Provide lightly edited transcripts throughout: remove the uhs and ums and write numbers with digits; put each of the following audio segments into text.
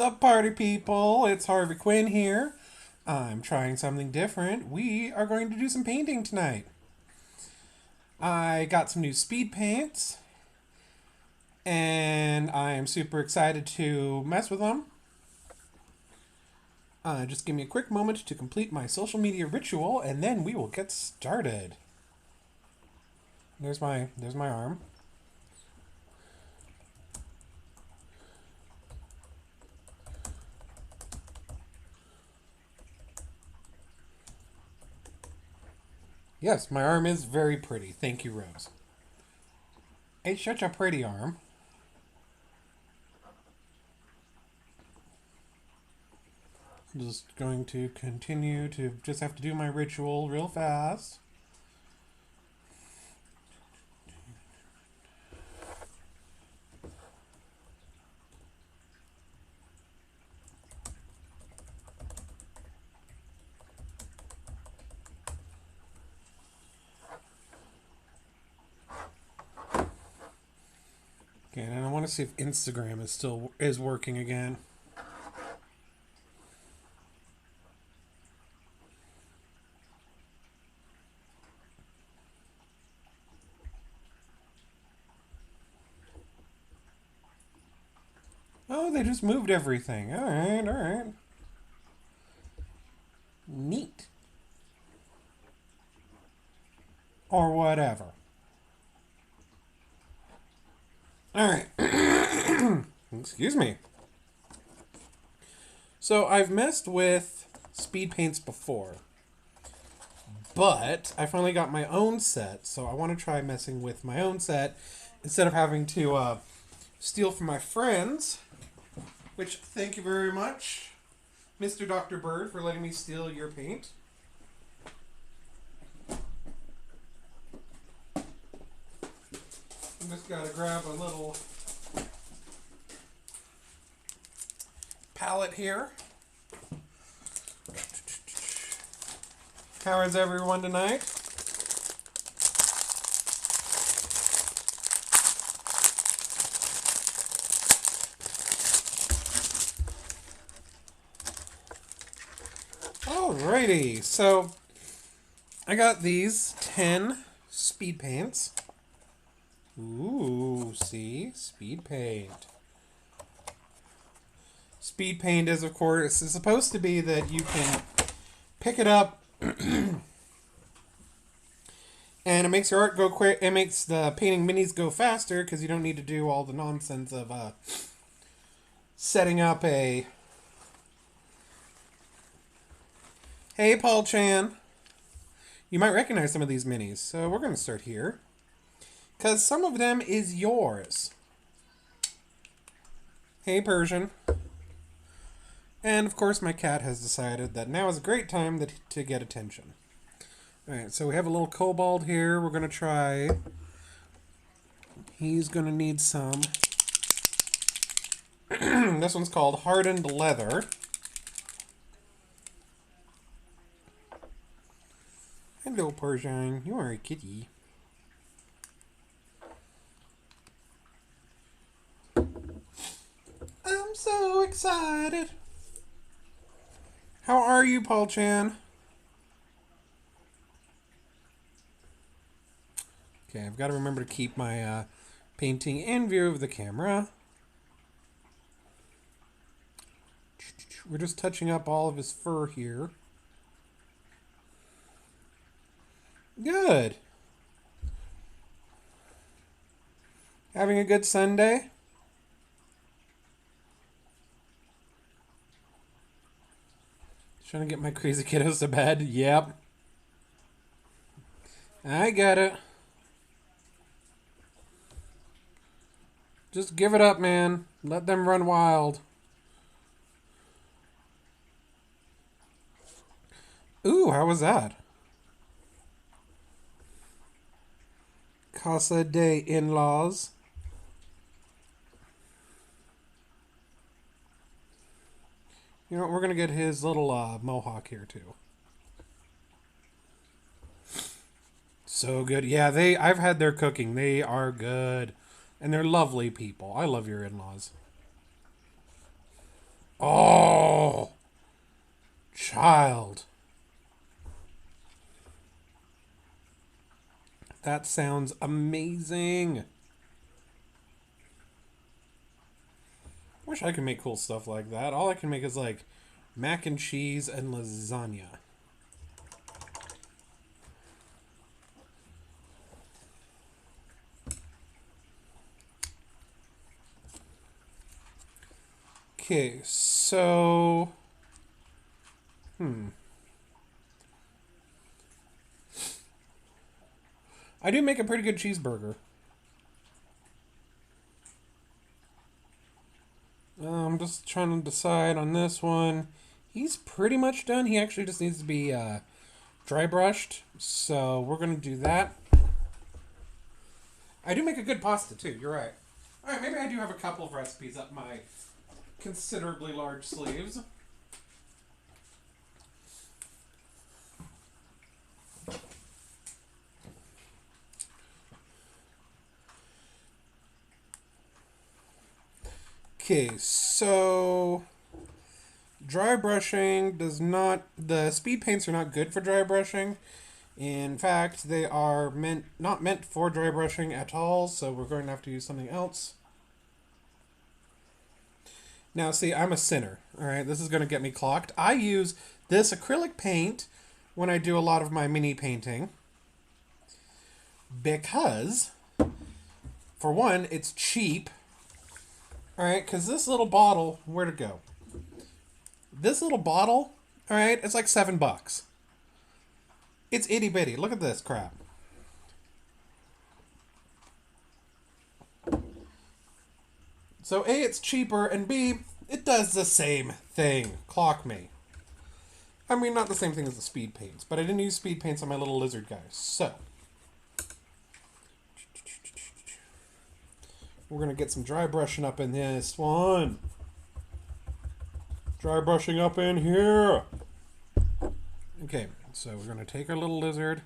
The party people, it's Harvey Quinn here. I'm trying something different. We are going to do some painting tonight. I got some new speed paints and I am super excited to mess with them. Just give me a quick moment to complete my social media ritual and then we will get started. There's my arm. Yes, my arm is very pretty. Thank you, Rose. It's such a pretty arm. Just going to continue to just have to do my ritual real fast. Okay, and I want to see if Instagram is working again. Oh, they just moved everything. All right, all right. Neat. Or whatever. All right. Excuse me. So I've messed with speed paints before, but I finally got my own set, so I want to try messing with my own set instead of having to steal from my friends. Which, thank you very much, Mr. Dr. Bird, for letting me steal your paint. I just gotta grab a little palette here. How is everyone tonight? Alrighty, so I got these 10 speed paints. Ooh, see? Speed paint. Speed paint is, of course, supposed to be that you can pick it up and it makes your art go quick. It makes the painting minis go faster because you don't need to do all the nonsense of setting up a... Hey, Paul Chan. You might recognize some of these minis, so we're going to start here. Because some of them is yours. Hey, Persian. And, of course, my cat has decided that now is a great time to get attention. Alright, so we have a little kobold here. We're going to try... He's going to need some... This one's called Hardened Leather. Hello, Persian. You are a kitty. I'm so excited. How are you, Paul Chan? Okay, I've got to remember to keep my painting in view of the camera. We're just touching up all of his fur here. Good. Having a good Sunday? Trying to get my crazy kiddos to bed? Yep. I get it. Just give it up, man. Let them run wild. Ooh, how was that? Casa de in-laws. You know what, we're going to get his little mohawk here, too. So good. Yeah, I've had their cooking. They are good. And they're lovely people. I love your in-laws. child. That sounds amazing. Wish I could make cool stuff like that. All I can make is like mac and cheese and lasagna. Okay, so I do make a pretty good cheeseburger. I'm just trying to decide on this one. He's pretty much done. He actually just needs to be dry brushed. So we're going to do that. I do make a good pasta too. You're right. All right, maybe I do have a couple of recipes up my considerably large sleeves. Okay, so dry brushing does not, the speed paints are not good for dry brushing. In fact, they are not meant for dry brushing at all, so we're going to have to use something else. Now, see, I'm a sinner, all right? This is going to get me clocked. I use this acrylic paint when I do a lot of my mini painting because, for one, it's cheap. All right, because this little bottle, where'd it go? This little bottle, all right, it's like $7. It's itty bitty. Look at this crap. So A, it's cheaper, and B, it does the same thing. Clock me. I mean, not the same thing as the speed paints, but I didn't use speed paints on my little lizard guys. So we're going to get some dry brushing up in this one. Dry brushing up in here. Okay, so we're going to take our little lizard.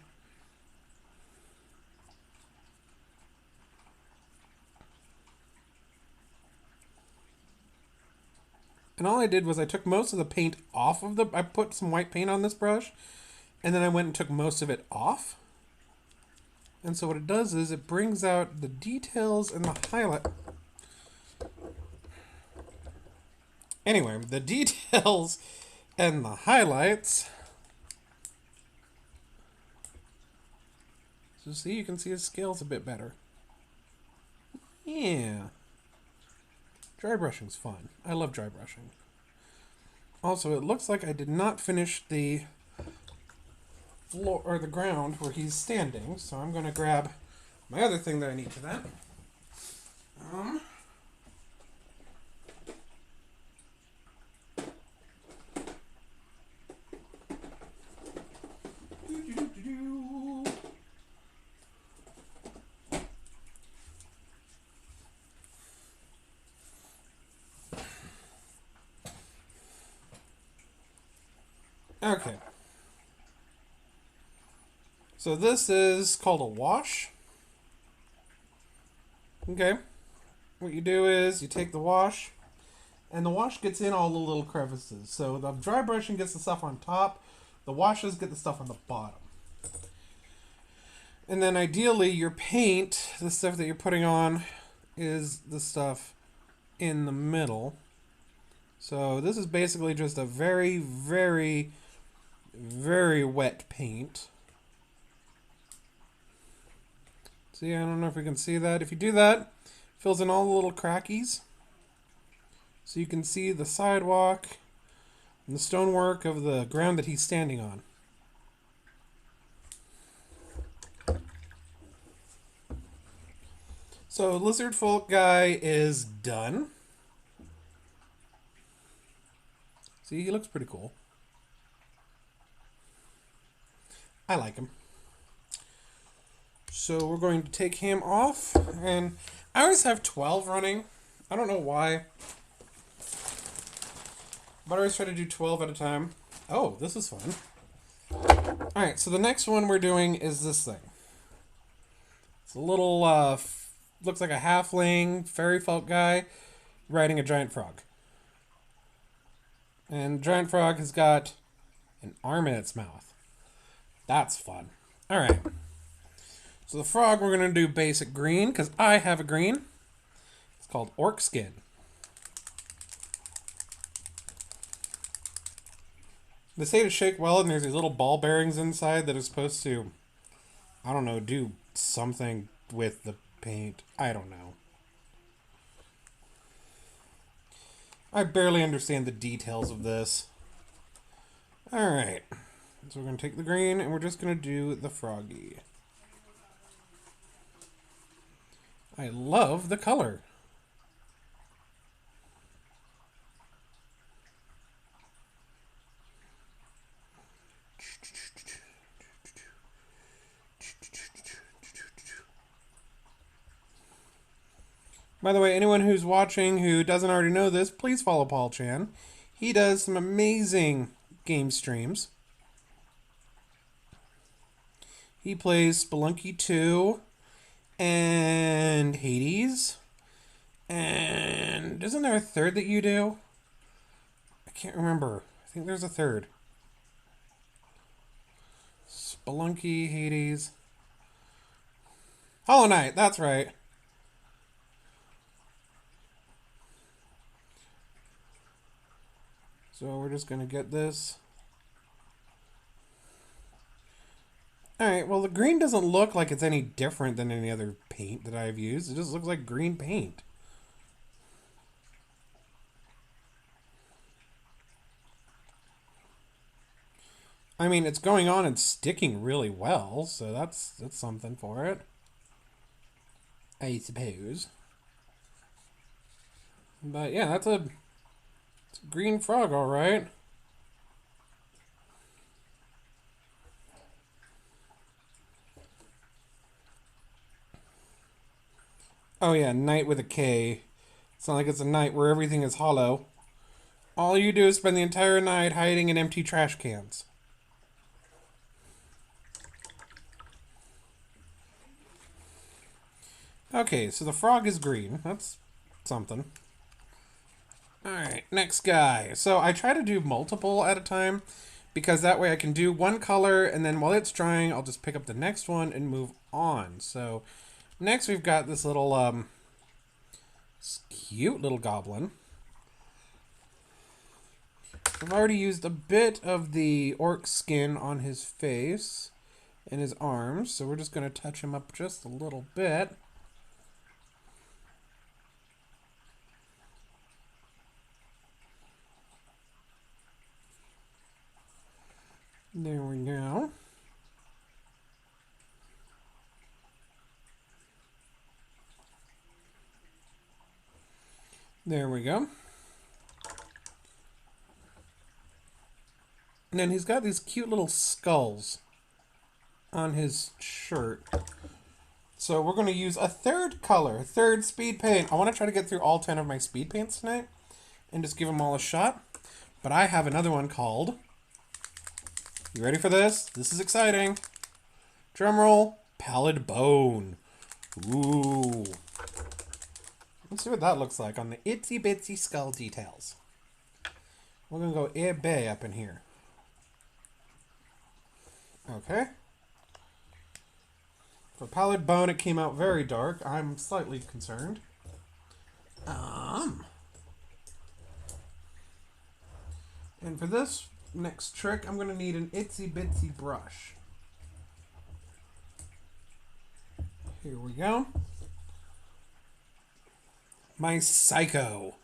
And all I did was I took most of the paint off of I put some white paint on this brush, and then I went and took most of it off. And so what it does is it brings out the details and the highlight. Anyway, the details and the highlights. So see, you can see his scale's a bit better. Yeah. Dry brushing's fun. I love dry brushing. Also, it looks like I did not finish the floor or the ground where he's standing, so I'm going to grab my other thing that I need for that. Okay. So this is called a wash. Okay. What you do is you take the wash, and the wash gets in all the little crevices. So the dry brushing gets the stuff on top, the washes get the stuff on the bottom. And then ideally your paint, the stuff that you're putting on, is the stuff in the middle. So this is basically just a very, very, very wet paint. See, I don't know if we can see that. If you do that, it fills in all the little crackies. So you can see the sidewalk and the stonework of the ground that he's standing on. So Lizard Folk guy is done. See, he looks pretty cool. I like him. So we're going to take him off, and I always have 12 running. I don't know why, but I always try to do 12 at a time. Oh, this is fun. Alright, so the next one we're doing is this thing. It's a little, looks like a halfling fairy folk guy riding a giant frog. And giant frog has got an arm in its mouth. That's fun. All right. So the frog, we're going to do basic green because I have a green. It's called orc skin. They say to shake well, and there's these little ball bearings inside that are supposed to, I don't know, do something with the paint. I don't know. I barely understand the details of this. Alright. So we're going to take the green, and we're just going to do the froggy. I love the color. By the way, anyone who's watching who doesn't already know this, please follow Paul Chan. He does some amazing game streams. He plays Spelunky 2 and Hades. And isn't there a third that you do? I can't remember. I think there's a third. Spelunky, Hades. Hollow Knight, that's right. So we're just going to get this. Alright, well the green doesn't look like it's any different than any other paint that I've used. It just looks like green paint. I mean, it's going on and sticking really well, so that's something for it. I suppose. But yeah, that's a green frog, all right. Oh yeah, night with a K. It's not like it's a night where everything is hollow. All you do is spend the entire night hiding in empty trash cans. Okay, so the frog is green. That's something. Alright, next guy. So I try to do multiple at a time because that way I can do one color and then while it's drying, I'll just pick up the next one and move on. So next we've got this little, cute little goblin. I've already used a bit of the orc skin on his face and his arms, so we're just going to touch him up just a little bit. There we go. There we go. And then he's got these cute little skulls on his shirt. So we're going to use a third color, third speed paint. I want to try to get through all 10 of my speed paints tonight and just give them all a shot. But I have another one called... You ready for this? This is exciting. Drumroll, Pallid Bone. Ooh. Let's see what that looks like on the itsy bitsy skull details. We're gonna go bay up in here. Okay. For Pallid Bone, it came out very dark. I'm slightly concerned. And for this next trick, I'm going to need an itsy bitsy brush. Here we go. My Psycho.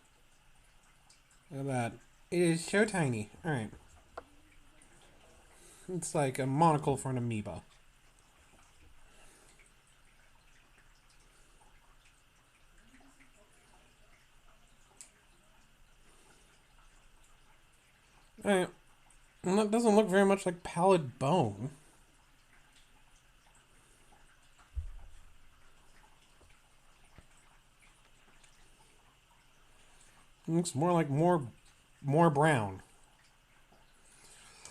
Look at that. It is so tiny. Alright. It's like a monocle for an amoeba. Alright. Well, that doesn't look very much like Pallid Bone. It looks more like more brown.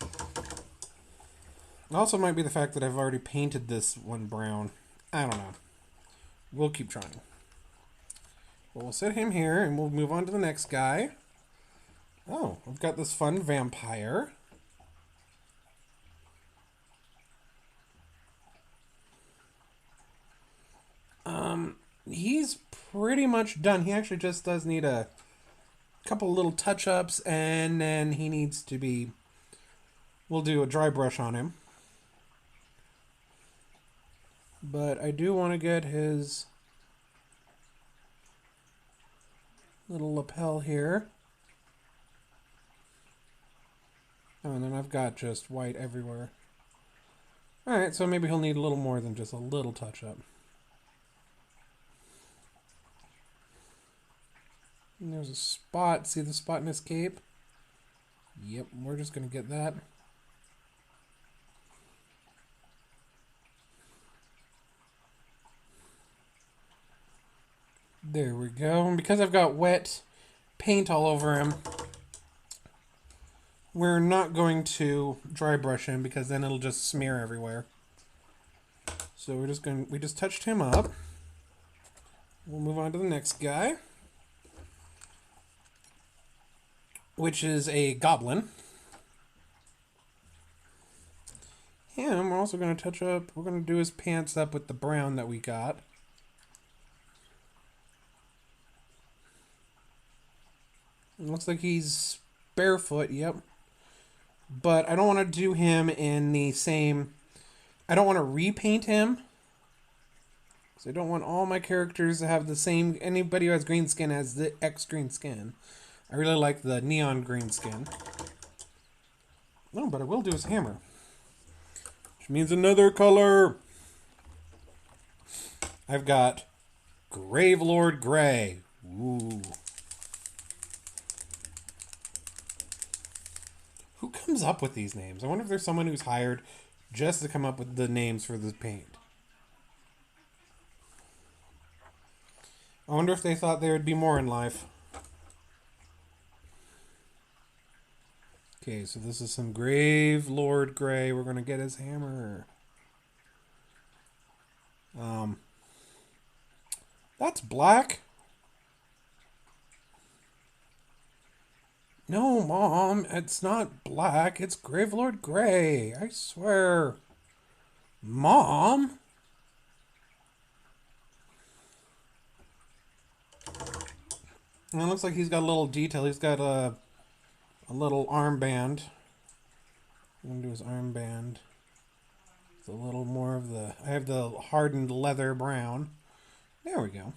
It also might be the fact that I've already painted this one brown. I don't know. We'll keep trying. Well, we'll set him here and we'll move on to the next guy. Oh, I've got this fun vampire. pretty much done. He actually just does need a couple little touch-ups, and then he needs to be... We'll do a dry brush on him. But I do want to get his little lapel here. Oh, and then I've got just white everywhere. Alright, so maybe he'll need a little more than just a little touch-up. And there's a spot. See the spot in his cape? Yep, we're just going to get that. There we go. And because I've got wet paint all over him, we're not going to dry brush him because then it'll just smear everywhere. So we just touched him up. We'll move on to the next guy, which is a goblin. Him, we're also going to touch up, we're going to do his pants up with the brown that we got. It looks like he's barefoot, yep. But I don't want to do him in the same... I don't want to repaint him. So I don't want all my characters to have the same... Anybody who has green skin has the X green skin. I really like the neon green skin. No, but I will do his hammer. Which means another color. I've got Gravelord Gray. Ooh. Who comes up with these names? I wonder if there's someone who's hired just to come up with the names for the paint. I wonder if they thought there would be more in life. Okay, so this is some Gravelord Gray. We're going to get his hammer. That's black. No, Mom, it's not black. It's Gravelord Gray. I swear. Mom? And it looks like he's got a little detail. He's got a little armband. I'm going to do his armband. It's a little more of the... I have the hardened leather brown. There we go.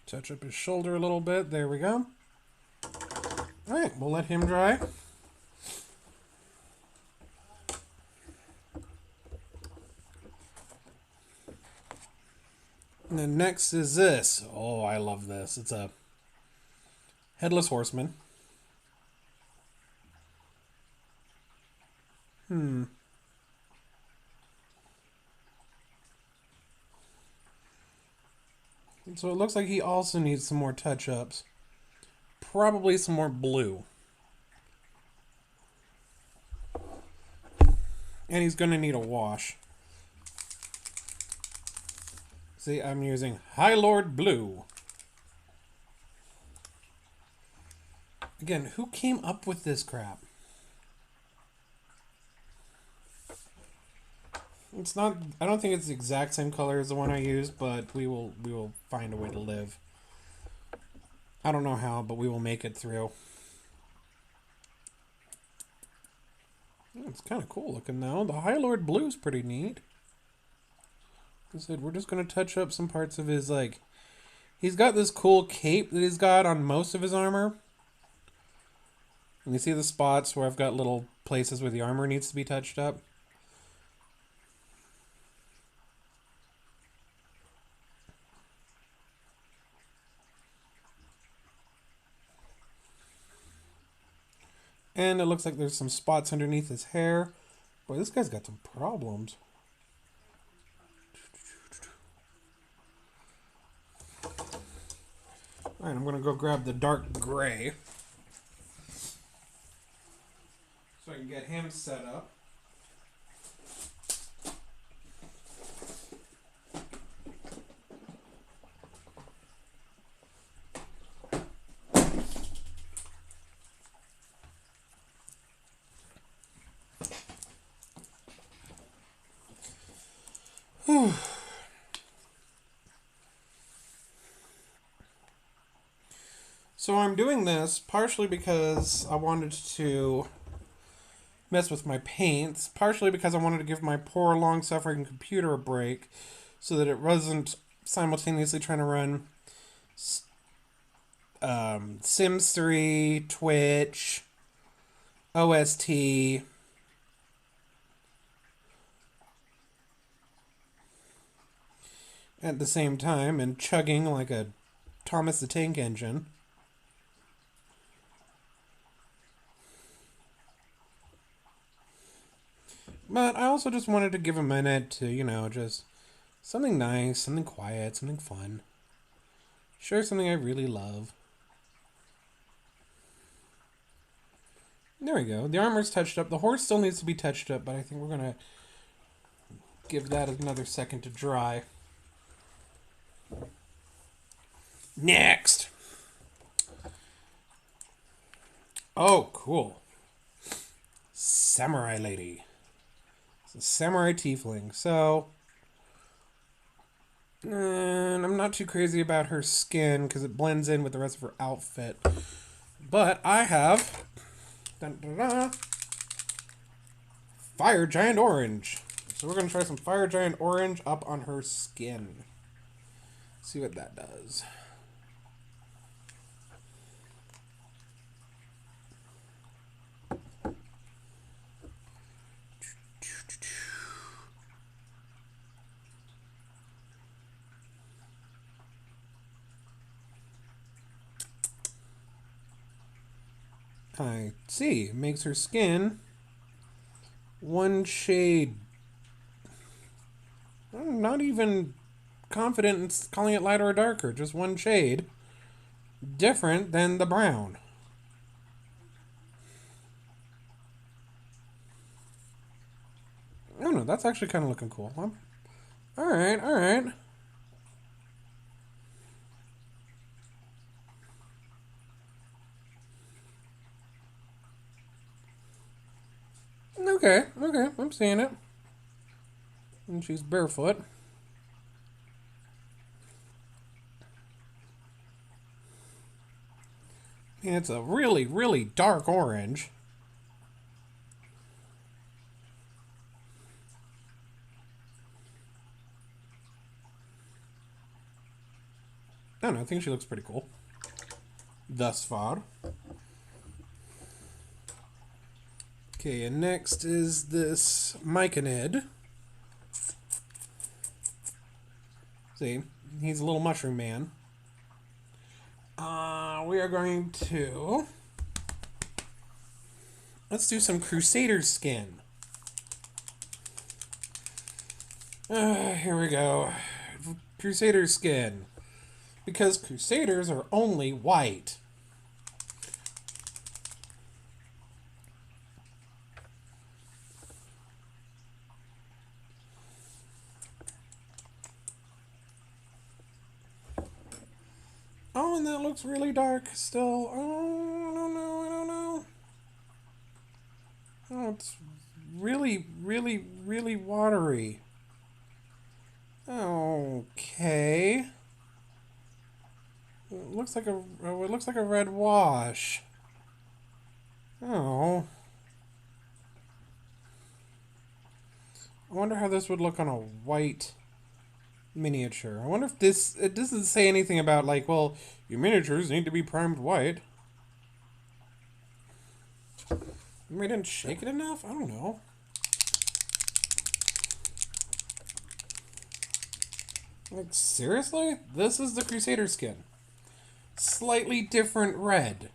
Touch up his shoulder a little bit. There we go. Alright, we'll let him dry. And then next is this. Oh, I love this. It's a headless horseman. And so it looks like he also needs some more touch-ups. Probably some more blue. And he's going to need a wash. See, I'm using High Lord Blue. Again, who came up with this crap? It's not... I don't think it's the exact same color as the one I used, but we will find a way to live. I don't know how, but we will make it through. It's kind of cool looking though. The High Lord Blue is pretty neat. Like I said, we're just going to touch up some parts of his, like... He's got this cool cape that he's got on most of his armor. And you see the spots where I've got little places where the armor needs to be touched up. And it looks like there's some spots underneath his hair. Boy, this guy's got some problems. Alright, I'm going to go grab the dark gray. So I can get him set up. So I'm doing this partially because I wanted to mess with my paints, partially because I wanted to give my poor, long-suffering computer a break so that it wasn't simultaneously trying to run Sims 3, Twitch, OST, at the same time and chugging like a Thomas the Tank Engine. But I also just wanted to give a minute to, just something nice, something quiet, something fun. Share something I really love. There we go. The armor's touched up. The horse still needs to be touched up, but I think we're going to give that another second to dry. Next! Oh, cool. Samurai lady. It's a samurai tiefling. So, and I'm not too crazy about her skin because it blends in with the rest of her outfit. But I have Fire Giant Orange. So we're going to try some Fire Giant Orange up on her skin. See what that does. I see. It makes her skin one shade. I'm not even confident in calling it lighter or darker. Just one shade different than the brown. Oh no, that's actually kind of looking cool. Huh? Alright, alright. Okay, okay, I'm seeing it. And she's barefoot. And it's a really, really dark orange. I don't know, I think she looks pretty cool. Thus far. Okay, and next is this Myconid. See, he's a little mushroom man. We are going to... Let's do some Crusader skin. Here we go. Crusader skin. Because Crusaders are only white. Oh, and that looks really dark still. Oh, I don't know, I don't know. Oh, it's really, really, really watery. Okay. It looks like a red wash. Oh. I wonder how this would look on a white miniature. I wonder if this... It doesn't say anything about, like, well, your miniatures need to be primed white. Maybe I didn't shake it enough? I don't know. Like, seriously? This is the Crusader skin. Slightly different red.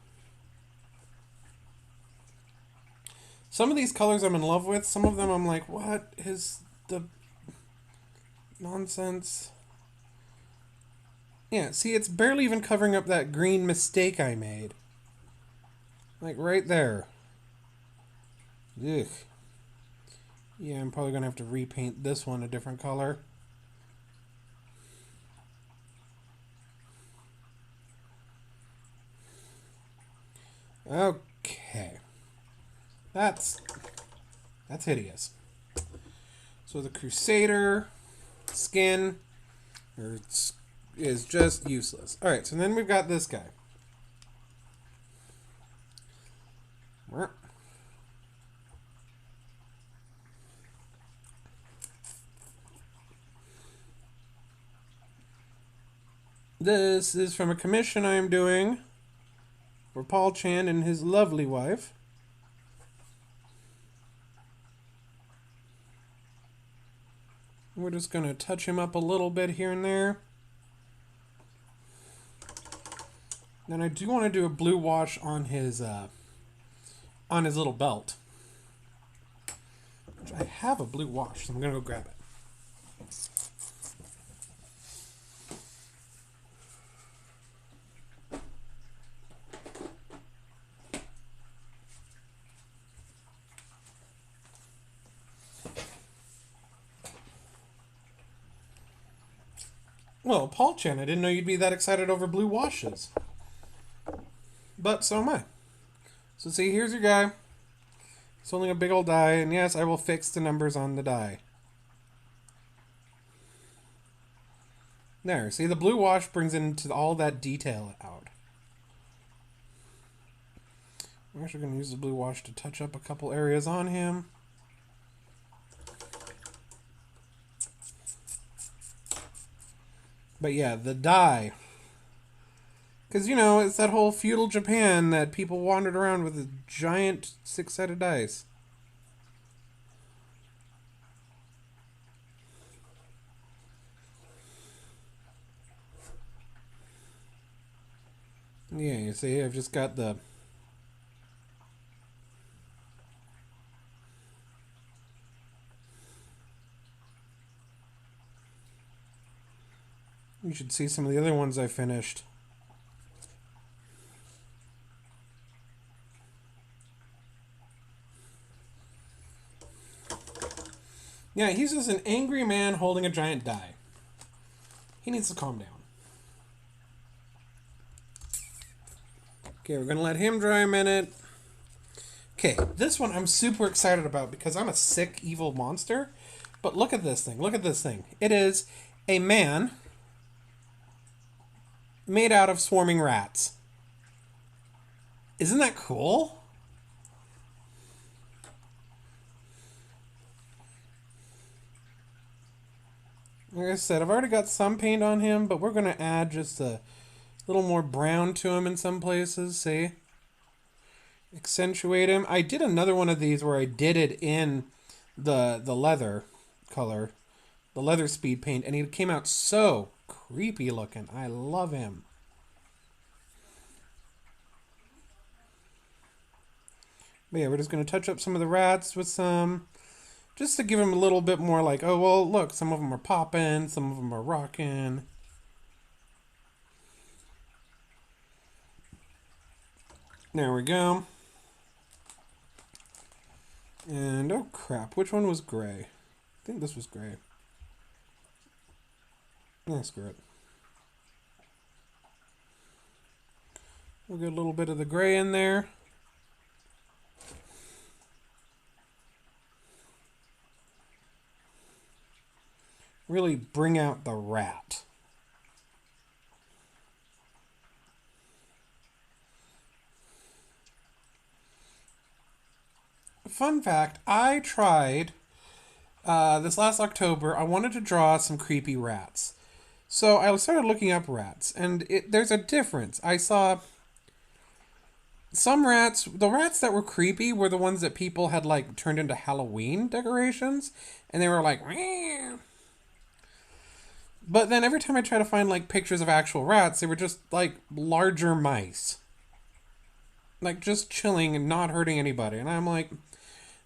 Some of these colors I'm in love with. Some of them I'm like, what is the nonsense? Yeah, see, it's barely even covering up that green mistake I made. Like, right there. Ugh. Yeah, I'm probably going to have to repaint this one a different color. Okay. That's hideous. So the Crusader, skin is just useless. All right, so then we've got this guy. This is from a commission I am doing for Paul Chan and his lovely wife. We're just going to touch him up a little bit here and there. Then I do want to do a blue wash on his little belt. Which I have a blue wash, so I'm going to go grab it. Well, Paul Chan, I didn't know you'd be that excited over blue washes. But so am I. So see, here's your guy. It's only a big old die, and yes, I will fix the numbers on the die. There, see, the blue wash brings into all that detail out. I'm actually going to use the blue wash to touch up a couple areas on him. But yeah, the die. Because, you know, it's that whole feudal Japan that people wandered around with a giant 6-sided dice. Yeah, you see, I've just got the... You should see some of the other ones I finished. Yeah, he's just an angry man holding a giant die. He needs to calm down. Okay, we're going to let him dry a minute. Okay, this one I'm super excited about because I'm a sick, evil monster. But look at this thing. Look at this thing. It is a man made out of swarming rats. Isn't that cool? Like I said, I've already got some paint on him, but we're going to add just a little more brown to him in some places, see? Accentuate him. I did another one of these where I did it in the leather color, the leather speed paint, and he came out so creepy looking. I love him. But yeah, we're just going to touch up some of the rats with some... Just to give him a little bit more like, oh, well, look, some of them are popping, some of them are rocking. There we go. And, oh crap, which one was gray? I think this was gray. Yeah, screw it. We'll get a little bit of the gray in there. Really bring out the rat. Fun fact, I tried this last October, I wanted to draw some creepy rats. So I started looking up rats, and there's a difference. I saw some rats, the rats that were creepy were the ones that people had like turned into Halloween decorations, and they were like, meow. But then every time I try to find like pictures of actual rats, they were just like larger mice. Like just chilling and not hurting anybody. And I'm like,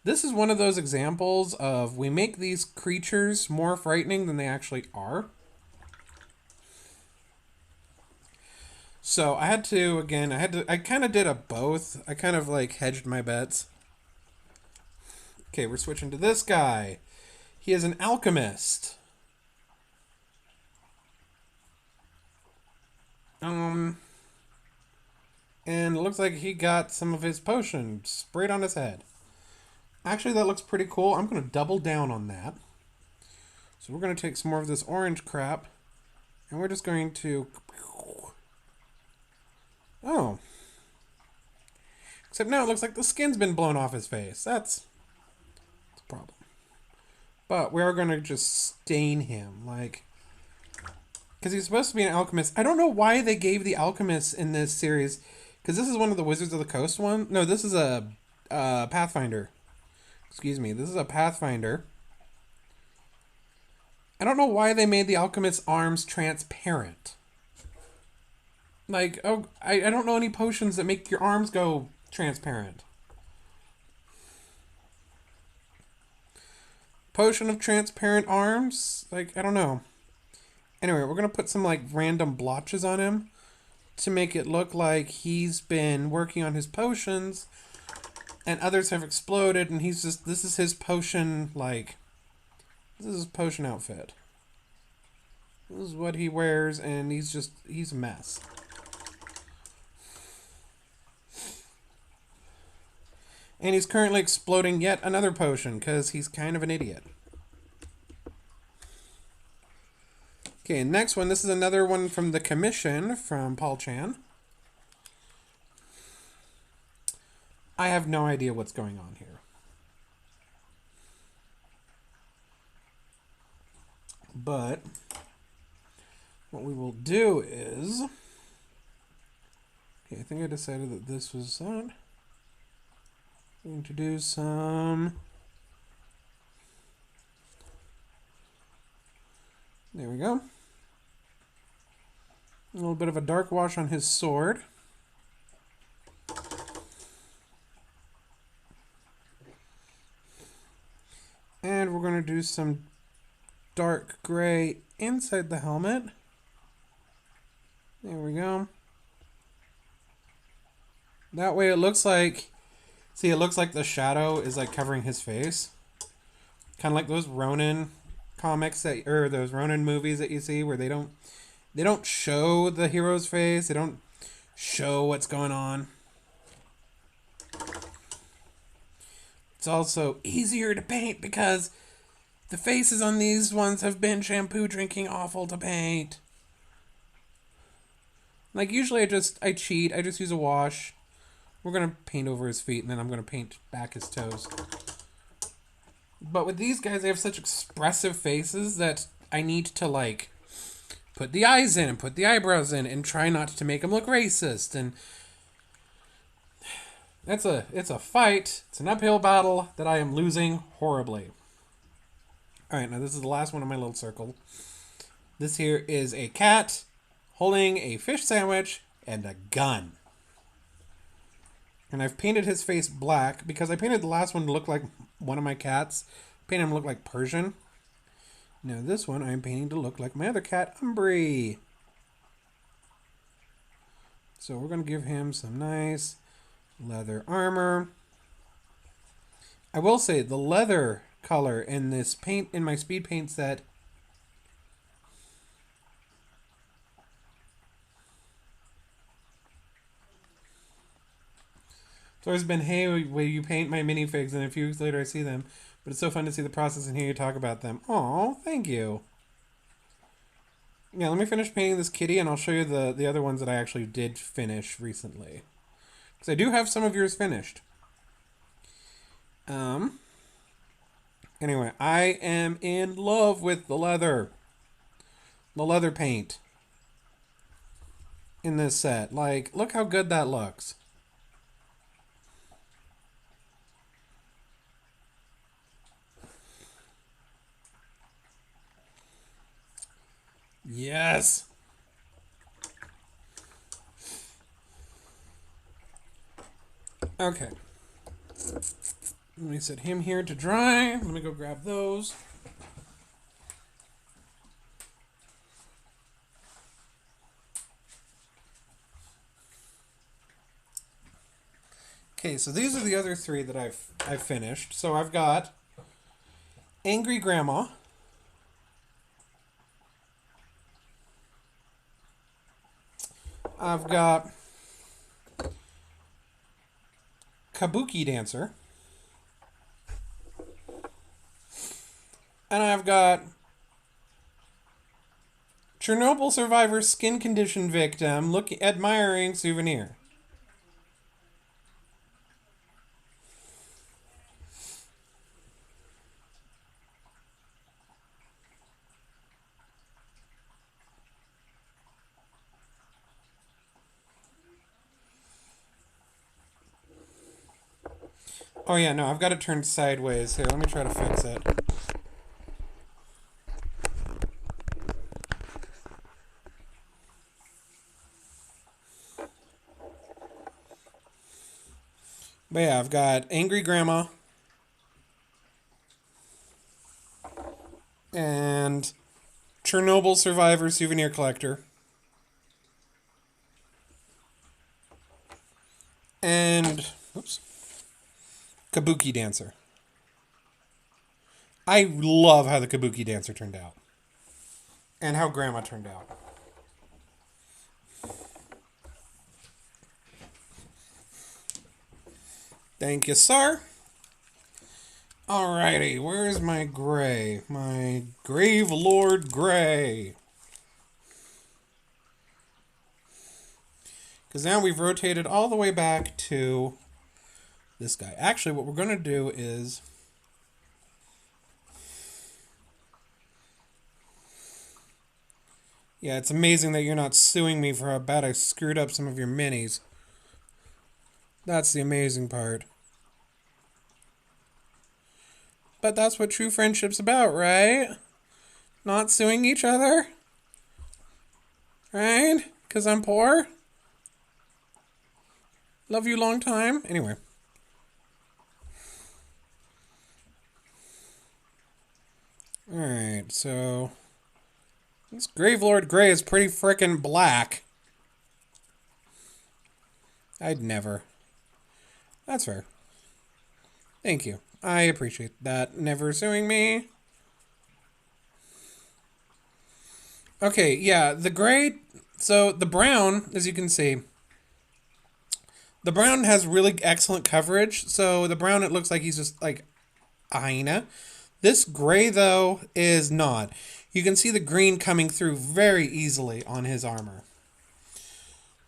this is one of those examples of we make these creatures more frightening than they actually are. So I had to, again, I kind of did a both. I kind of like hedged my bets. Okay, we're switching to this guy. He is an alchemist. And it looks like he got some of his potion sprayed on his head. Actually, that looks pretty cool. I'm going to double down on that So we're going to take some more of this orange crap, and we're just going to... Oh. Except now it looks like the skin's been blown off his face. That's a problem. But we're going to just stain him, like... Because he's supposed to be an alchemist. I don't know why they gave the alchemist in this series. Because this is one of the Wizards of the Coast one. No, this is a Pathfinder. Excuse me. This is a Pathfinder. I don't know why they made the alchemist's arms transparent. Like, oh, I don't know any potions that make your arms go transparent. Potion of transparent arms? Like, I don't know. Anyway, we're going to put some, like, random blotches on him to make it look like he's been working on his potions and others have exploded and he's just... This is his potion, like... This is his potion outfit. This is what he wears and he's a mess. And he's currently exploding yet another potion because he's kind of an idiot. Okay, next one. This is another one from the commission from Paul Chan. I have no idea what's going on here. But what we will do is... Okay, I think I decided that this was that. I'm going to do some... There we go. A little bit of a dark wash on his sword. And we're going to do some dark gray inside the helmet. There we go. That way it looks like... See, it looks like the shadow is like covering his face. Kind of like those Ronin comics that, or those Ronin movies that you see where they don't show the hero's face. They don't show what's going on. It's also easier to paint because the faces on these ones have been shampoo drinking awful to paint. Like usually I cheat. I just use a wash. We're going to paint over his feet and then I'm going to paint back his toes. But with these guys, they have such expressive faces that I need to like put the eyes in and put the eyebrows in and try not to make them look racist. And it's a fight. It's an uphill battle that I am losing horribly. All right, now this is the last one of my little circle. This here is a cat holding a fish sandwich and a gun. And I've painted his face black because I painted the last one to look like one of my cats. Painted him to look like Persian. Now this one I'm painting to look like my other cat, Umbri. So we're going to give him some nice leather armor. I will say the leather color in this paint, in my speed paint set, it's always been, hey, will you paint my minifigs? And a few weeks later I see them. But it's so fun to see the process and hear you talk about them. Aw, thank you. Yeah, let me finish painting this kitty and I'll show you the other ones that I actually did finish recently. Because I do have some of yours finished. Anyway, I am in love with the leather. The leather paint. In this set. Like, look how good that looks. Yes. Okay. Let me set him here to dry. Let me go grab those. Okay, so these are the other three that I've finished. So I've got Angry Grandma. I've got Kabuki Dancer. And I've got Chernobyl survivor skin condition victim admiring souvenir. Oh yeah, no, I've got it turned sideways. Here, let me try to fix it. But yeah, I've got Angry Grandma and Chernobyl survivor souvenir collector and oops, Kabuki dancer. I love how the Kabuki dancer turned out and how Grandma turned out. Thank you, sir. Alrighty, where's my gray? My Grave Lord Gray. Because now we've rotated all the way back to this guy. Actually, what we're going to do is... Yeah, it's amazing that you're not suing me for how bad I screwed up some of your minis. That's the amazing part. But that's what true friendship's about, right? Not suing each other? Right? Because I'm poor? Love you long time? Anyway. Alright, so... This Gravelord Grey is pretty frickin' black. I'd never. That's fair. Thank you. I appreciate that. Never suing me. Okay, yeah, the gray... So, the brown, as you can see... The brown has really excellent coverage. So, the brown, it looks like he's just, like, a hyena. This gray, though, is not. You can see the green coming through very easily on his armor.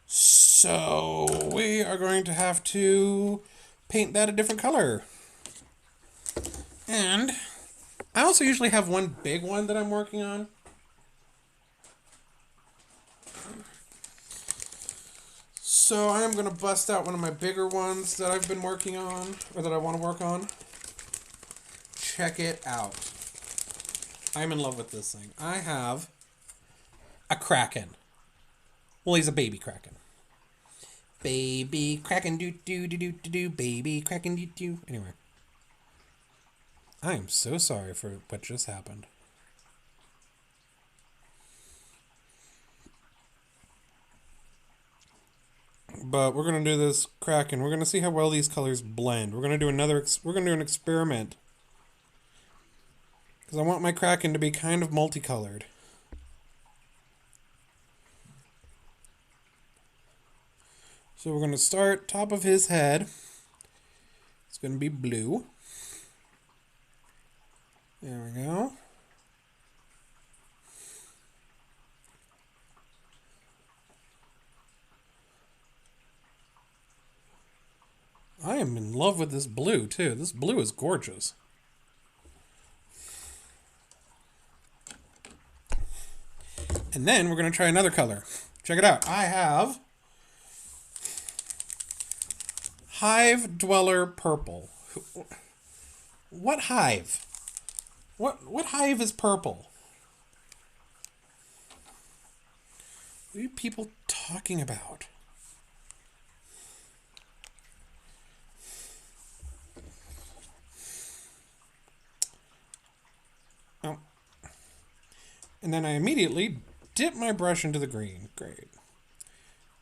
So, we are going to have to paint that a different color. And I also usually have one big one that I'm working on. So I am going to bust out one of my bigger ones that I've been working on, or that I want to work on. Check it out. I'm in love with this thing. I have a Kraken. Well, he's a baby Kraken. Baby Kraken, do, baby Kraken, do. Anyway. I am so sorry for what just happened. But we're going to do this Kraken. We're going to see how well these colors blend. We're going to do an experiment. Because I want my Kraken to be kind of multicolored. So we're going to start top of his head. It's going to be blue. There we go. I am in love with this blue, too. This blue is gorgeous. And then we're going to try another color. Check it out. I have Hive Dweller Purple. What hive? What hive is purple? What are you people talking about? Oh. And then I immediately dip my brush into the green. Great.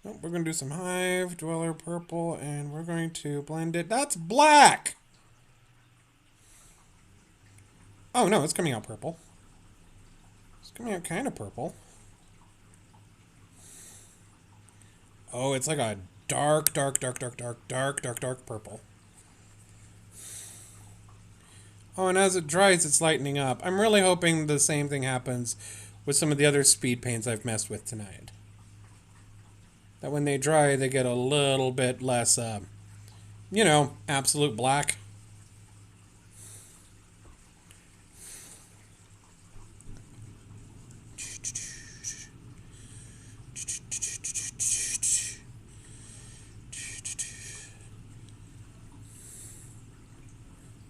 Oh, we're going to do some Hive Dweller Purple, and we're going to blend it. That's black! Oh, no, it's coming out purple. It's coming out kind of purple. Oh, it's like a dark purple. Oh, and as it dries, it's lightening up. I'm really hoping the same thing happens with some of the other speed paints I've messed with tonight. That when they dry, they get a little bit less, you know, absolute black.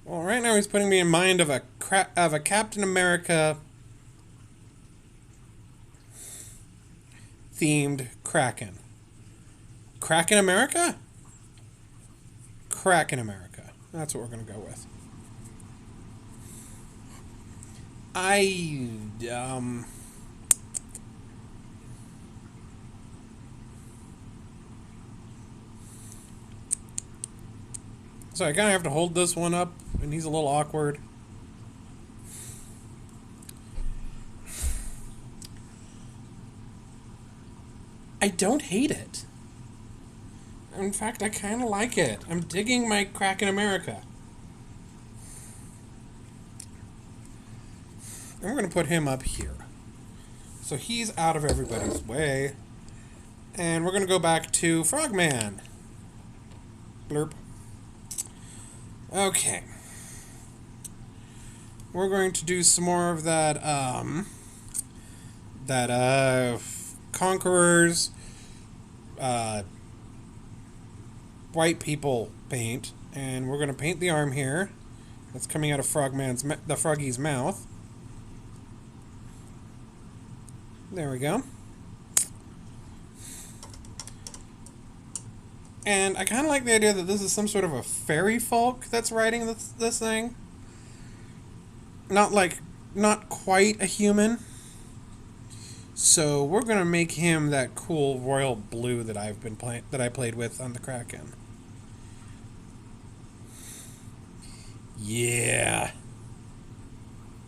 Well, right now he's putting me in mind of a Captain America themed Kraken. Kraken America? Kraken America. That's what we're gonna go with. So I kind of have to hold this one up, and he's a little awkward. I don't hate it. In fact, I kind of like it. I'm digging my Kraken America. And we're going to put him up here. So he's out of everybody's way. And we're going to go back to Frogman. Blurp. Okay. We're going to do some more of that, Conquerors, white people paint. And we're going to paint the arm here. That's coming out of the Froggy's mouth. There we go. And I kind of like the idea that this is some sort of a fairy folk that's riding this thing. Not quite a human. So we're gonna make him that cool royal blue that I played with on the Kraken. Yeah.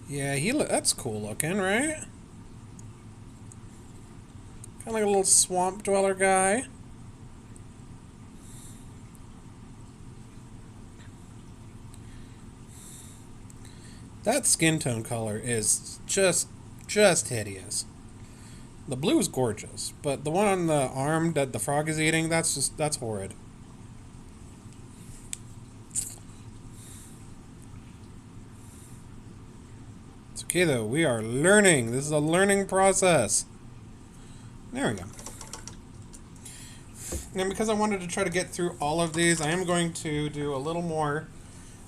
Yeah, that's cool looking, right? Kind of like a little swamp dweller guy. That skin tone color is just hideous. The blue is gorgeous, but the one on the arm that the frog is eating, that's horrid. It's okay though, we are learning. This is a learning process. There we go. And because I wanted to try to get through all of these, I am going to do a little more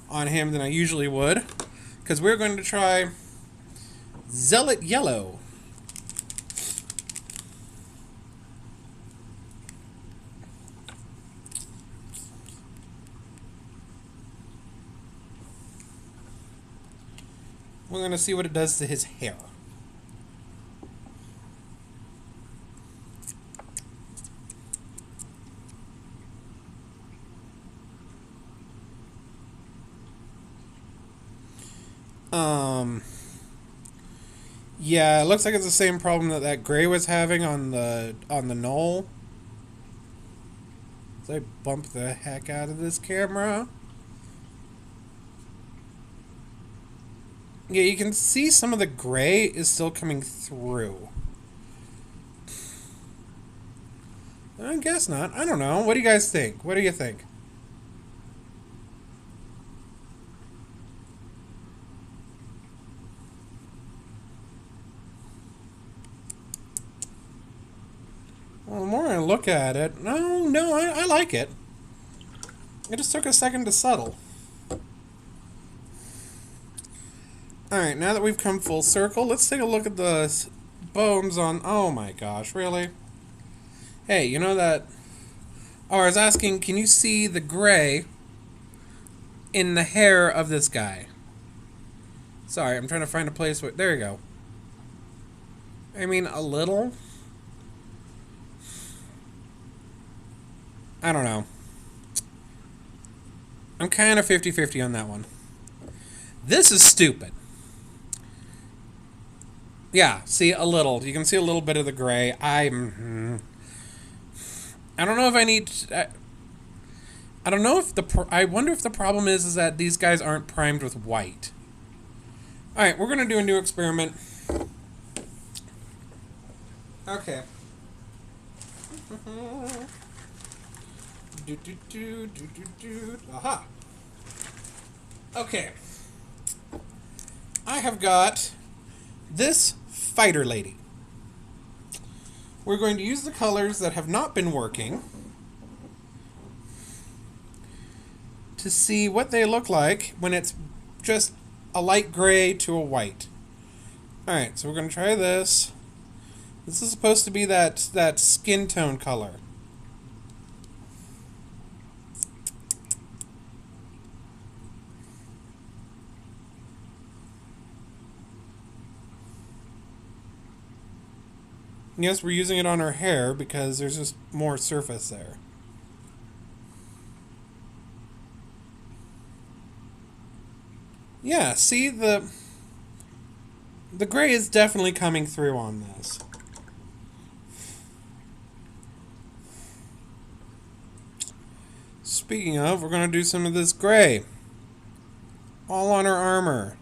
on him than I usually would. Because we're going to try Zealot Yellow. We're going to see what it does to his hair. Yeah, it looks like it's the same problem that gray was having on the knoll. So I bump the heck out of this camera. Yeah, you can see some of the gray is still coming through. I guess not. I don't know. What do you guys think? What do you think? Well, the more I look at it, no, I like it. It just took a second to settle. Alright, now that we've come full circle, let's take a look at the bones on... Oh my gosh, really? Hey, you know that... Oh, I was asking, can you see the gray in the hair of this guy? Sorry, I'm trying to find a place where... There you go. I mean, a little... I don't know. I'm kind of 50-50 on that one. This is stupid. Yeah, see, a little. You can see a little bit of the gray. I don't know if I need... I don't know if I wonder if the problem is that these guys aren't primed with white. Alright, we're going to do a new experiment. Okay. Do, do, do, do, do, do. Aha. Okay. I have got this fighter lady. We're going to use the colors that have not been working to see what they look like when it's just a light gray to a white. Alright, so we're going to try this. This is supposed to be that skin tone color. Yes, we're using it on her hair because there's just more surface there. Yeah, see, the gray is definitely coming through on this. Speaking of, we're going to do some of this gray. All on her armor.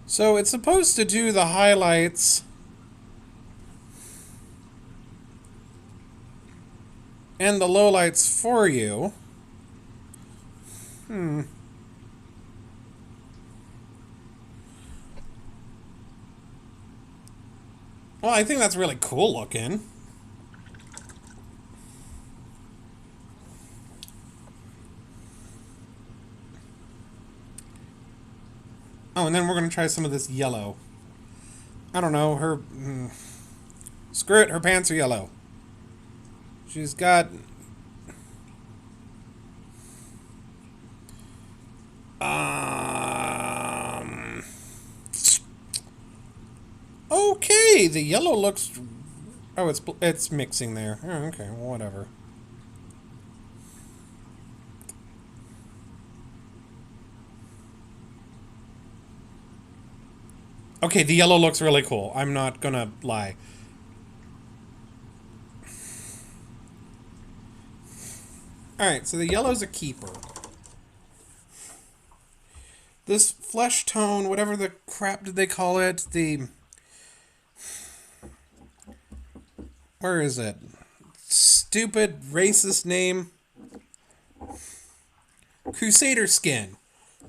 So it's supposed to do the highlights and the lowlights for you. Well, I think that's really cool looking. Oh, and then we're going to try some of this yellow. I don't know, her... screw it, her pants are yellow. She's got... Okay, the yellow looks... Oh, it's mixing there. Oh, okay, well, whatever. Okay, the yellow looks really cool. I'm not gonna lie. Alright, so the yellow's a keeper. This flesh tone, whatever the crap did they call it, the... Where is it? Stupid, racist name. Crusader skin.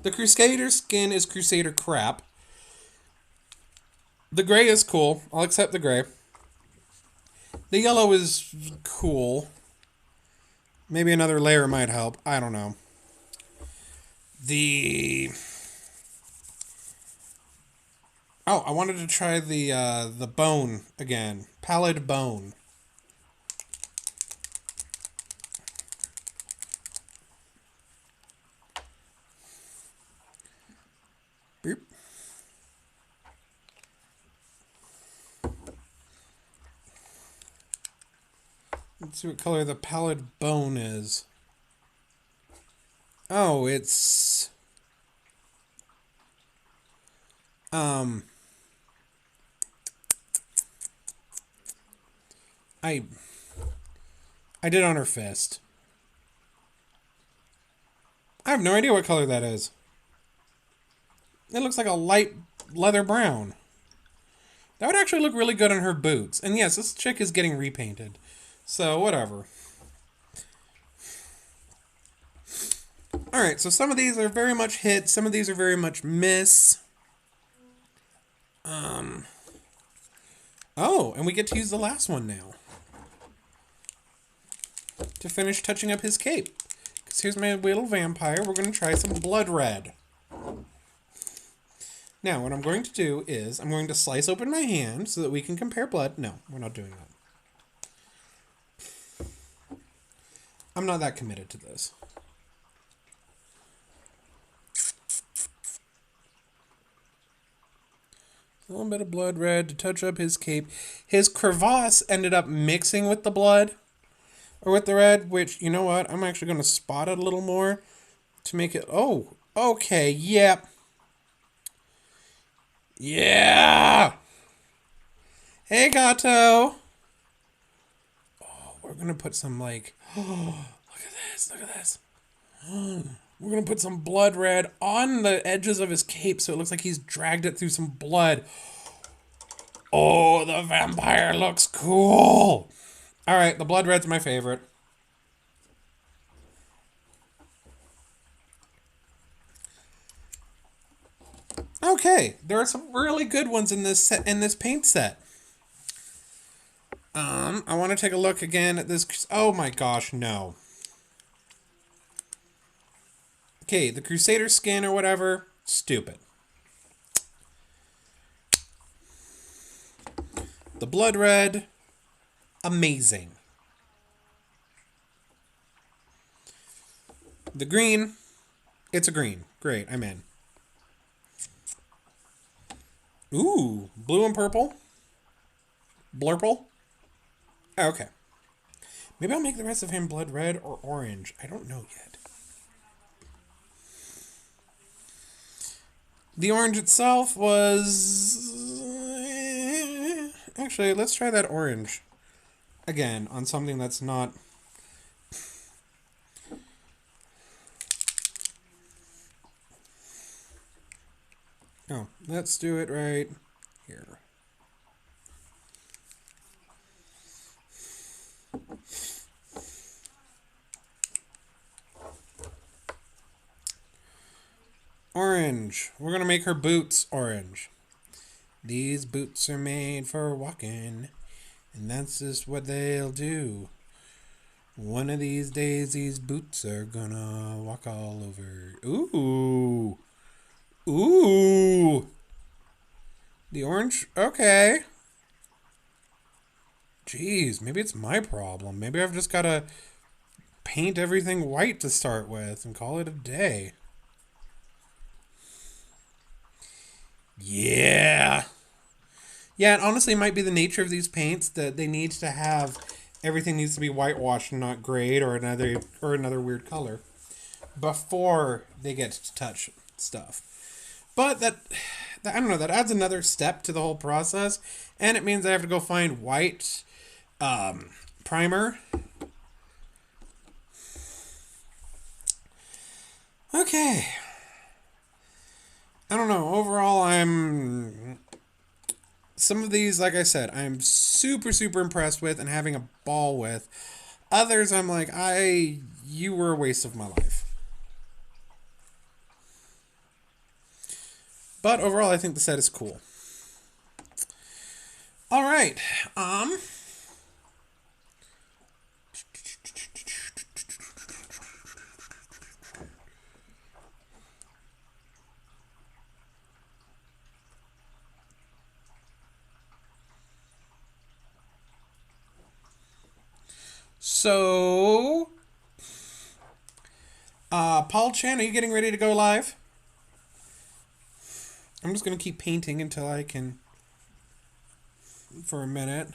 The Crusader skin is Crusader crap. The gray is cool. I'll accept the gray. The yellow is cool. Maybe another layer might help. I don't know. Oh, I wanted to try the bone again. Pallid bone. Boop. Let's see what color the pallid bone is. Oh, it's... I did on her fist. I have no idea what color that is. It looks like a light leather brown. That would actually look really good on her boots. And yes, this chick is getting repainted. So, whatever. Alright, so some of these are very much hit. Some of these are very much miss. Oh, and we get to use the last one now. To finish touching up his cape. Because here's my little vampire. We're going to try some blood red. Now, what I'm going to do is, I'm going to slice open my hand so that we can compare blood. No, we're not doing that. I'm not that committed to this. A little bit of blood red to touch up his cape. His crevasse ended up mixing with the blood. Or with the red, which, you know what? I'm actually going to spot it a little more. To make it... Oh, okay, yeah. Yeah! Hey, Gato. Oh, we're gonna put some like. Oh, look at this! Look at this! We're gonna put some blood red on the edges of his cape so it looks like he's dragged it through some blood. Oh, the vampire looks cool. All right, the blood red's my favorite. Okay, there are some really good ones in this set, in this paint set. I want to take a look again at this. Oh my gosh, no. Okay, the Crusader skin or whatever, stupid. The blood red, amazing. The green, it's a green. Great, I'm in. Ooh, blue and purple. Blurple. Okay. Maybe I'll make the rest of him blood red or orange. I don't know yet. The orange itself was... Actually, let's try that orange. Again, on something that's not... Oh, let's do it right here. Orange. We're going to make her boots orange. These boots are made for walking, and that's just what they'll do. One of these days, these boots are gonna walk all over. Ooh. Ooh. The orange? Okay. Jeez, maybe it's my problem. Maybe I've just got to paint everything white to start with and call it a day. Yeah. Yeah, it honestly might be the nature of these paints that they need to have everything needs to be whitewashed and not grayed or another weird color before they get to touch stuff. But that I don't know, that adds another step to the whole process, and it means I have to go find white primer. Okay. I don't know. Overall, some of these, like I said, I'm super, super impressed with and having a ball with. Others, I'm like, you were a waste of my life. But overall, I think the set is cool. All right. So, Paul Chan, are you getting ready to go live? I'm just going to keep painting until I can, for a minute.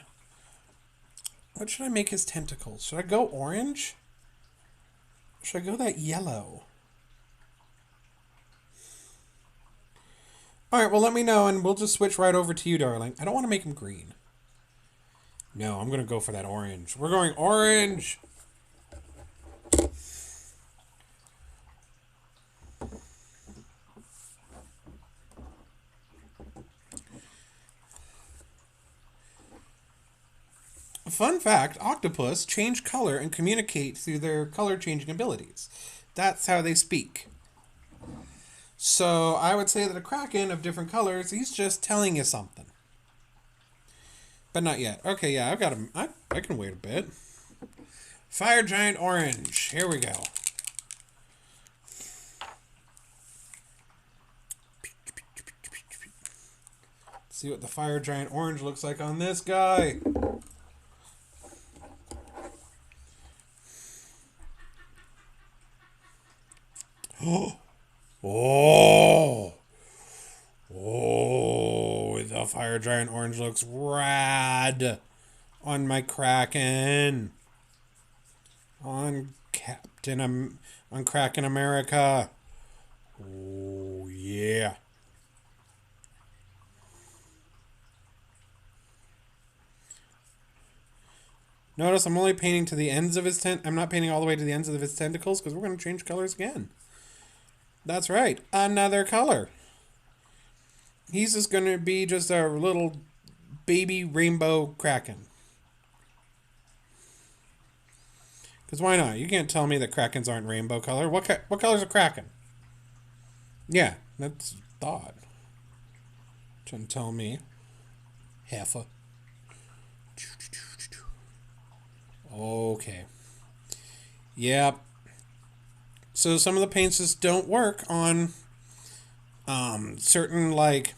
What should I make his tentacles? Should I go orange? Should I go that yellow? Alright, well let me know and we'll just switch right over to you, darling. I don't want to make him green. No, I'm going to go for that orange. We're going orange! Fun fact, octopus change color and communicate through their color changing abilities. That's how they speak. So I would say that a kraken of different colors, he's just telling you something. But not yet. Okay, yeah, I've got him. I can wait a bit. Fire giant orange. Here we go. See what the fire giant orange looks like on this guy. Oh, oh, the fire giant orange looks rad on my Kraken. On on Kraken America. Oh, yeah. Notice I'm only painting to the ends of his I'm not painting all the way to the ends of his tentacles because we're going to change colors again. That's right. Another color. He's just going to be just a little baby rainbow kraken. Because why not? You can't tell me that krakens aren't rainbow color. What color's a kraken? Yeah, that's thought. Shouldn't tell me. Heifer. Okay. Yep. So some of the paints just don't work on certain, like,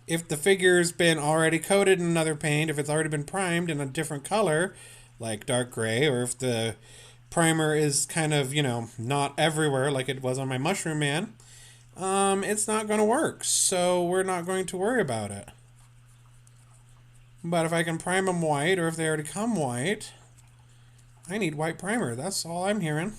if the figure's been already coated in another paint, if it's already been primed in a different color, like dark gray, or if the primer is kind of, not everywhere like it was on my Mushroom Man, it's not going to work. So we're not going to worry about it. But if I can prime them white, or if they already come white, I need white primer. That's all I'm hearing.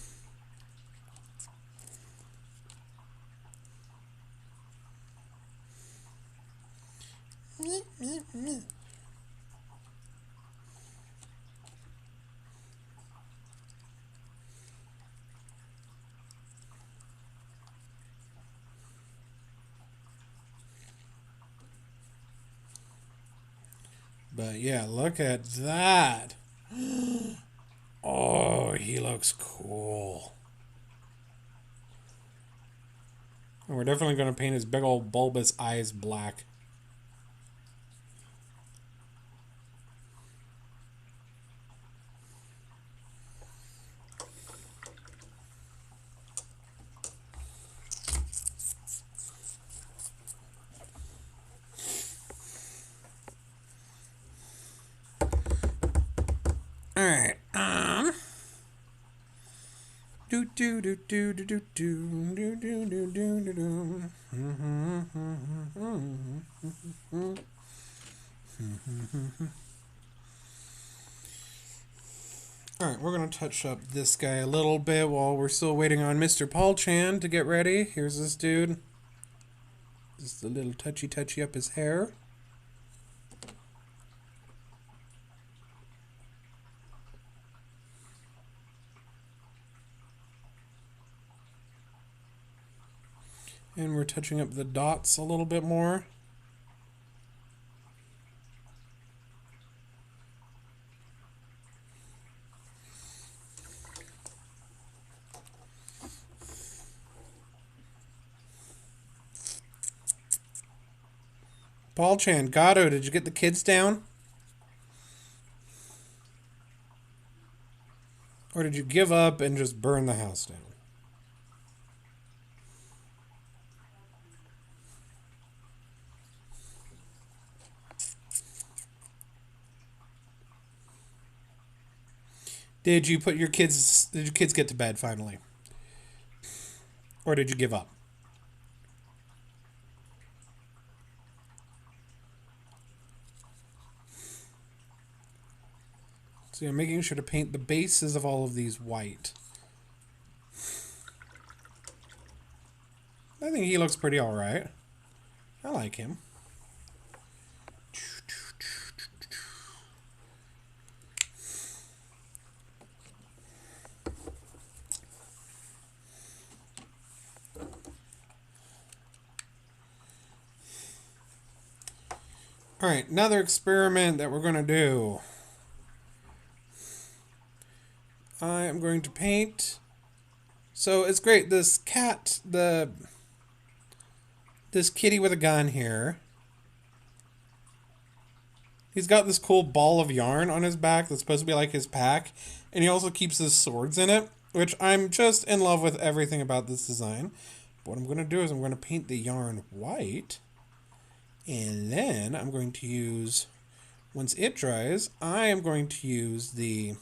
But yeah, look at that. Oh, he looks cool. And we're definitely going to paint his big old bulbous eyes black. Alright, do do do do do do do do do do do do. Alright, we're going to touch up this guy a little bit while we're still waiting on Mr. Paul Chan to get ready. Here's this dude. Just a little touchy up his hair. And we're touching up the dots a little bit more. Paul Chan, Gato, did you get the kids down? Or did you give up and just burn the house down? Did your kids get to bed finally? Or did you give up? So I'm making sure to paint the bases of all of these white. I think he looks pretty alright. I like him. Alright, another experiment that we're going to do. I am going to paint. So it's great. This cat, this kitty with a gun here. He's got this cool ball of yarn on his back that's supposed to be like his pack. And he also keeps his swords in it, which I'm just in love with everything about this design. But what I'm going to do is I'm going to paint the yarn white. And then I'm going to use, once it dries, I am going to use the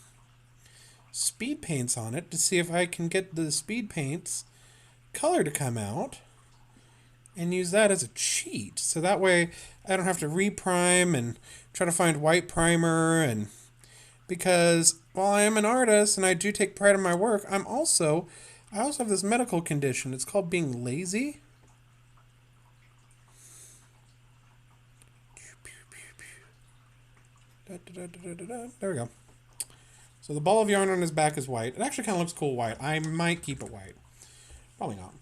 speed paints on it to see if I can get the speed paints color to come out and use that as a cheat. So that way I don't have to reprime and try to find white primer. And because while I am an artist and I do take pride in my work, I also have this medical condition. It's called being lazy. There we go. So the ball of yarn on his back is white. It actually kind of looks cool white. I might keep it white. Probably not.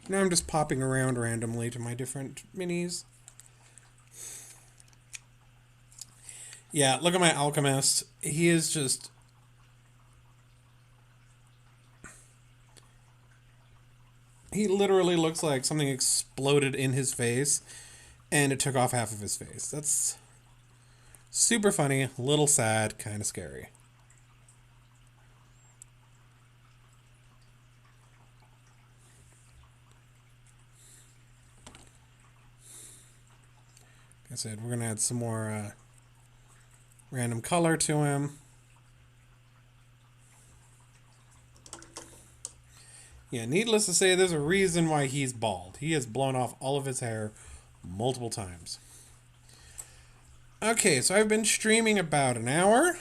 Now I'm just popping around randomly to my different minis. Yeah, look at my alchemist. He is just... He literally looks like something exploded in his face and it took off half of his face. That's super funny, a little sad, kind of scary. Like I said, we're going to add some more random color to him. Yeah, needless to say, there's a reason why he's bald. He has blown off all of his hair multiple times. Okay, so I've been streaming about an hour.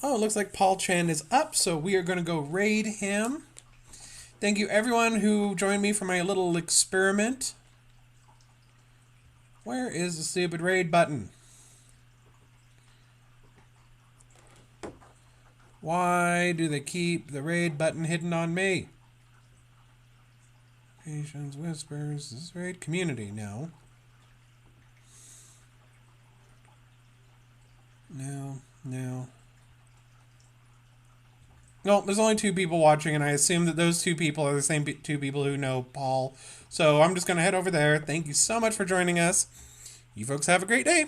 Oh, it looks like Paul Chan is up, so we are going to go raid him. Thank you everyone who joined me for my little experiment. Where is the stupid raid button? Why do they keep the raid button hidden on me? Patience whispers. This is raid community. No. No. No, there's only 2 people watching, and I assume that those 2 people are the same 2 people who know Paul. So I'm just going to head over there. Thank you so much for joining us. You folks have a great day.